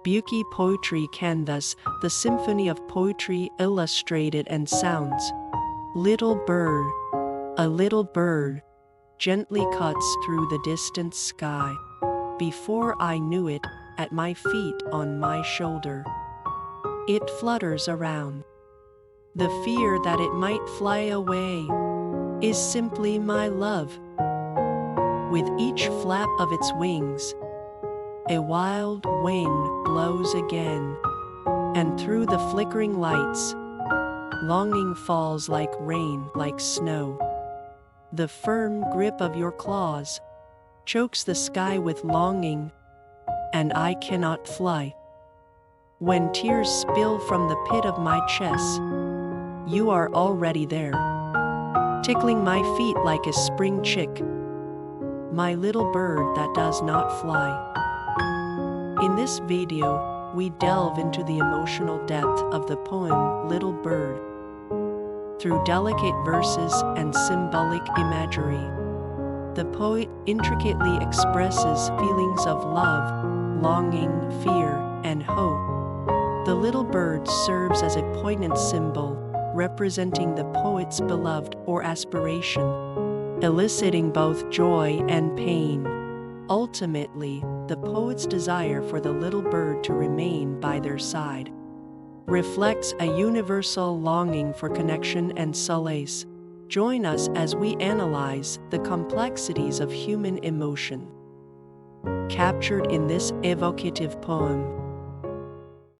Beaukey poetry canvas, the symphony of poetry illustrated and sounds. Little bird, a little bird, gently cuts through the distant sky. Before I knew it, at my feet on my shoulder, it flutters around. The fear that it might fly away is simply my love. With each flap of its wings, a wild wind blows again, and through the flickering lights, longing falls like rain, like snow. The firm grip of your claws chokes the sky with longing, and I cannot fly. When tears spill from the pit of my chest, you are already there, tickling my feet like a spring chick, my little bird that does not fly. In this video, we delve into the emotional depth of the poem Little Bird. Through delicate verses and symbolic imagery, the poet intricately expresses feelings of love, longing, fear, and hope. The little bird serves as a poignant symbol, representing the poet's beloved or aspiration, eliciting both joy and pain. Ultimately, the poet's desire for the little bird to remain by their side reflects a universal longing for connection and solace. Join us as we analyze the complexities of human emotion captured in this evocative poem.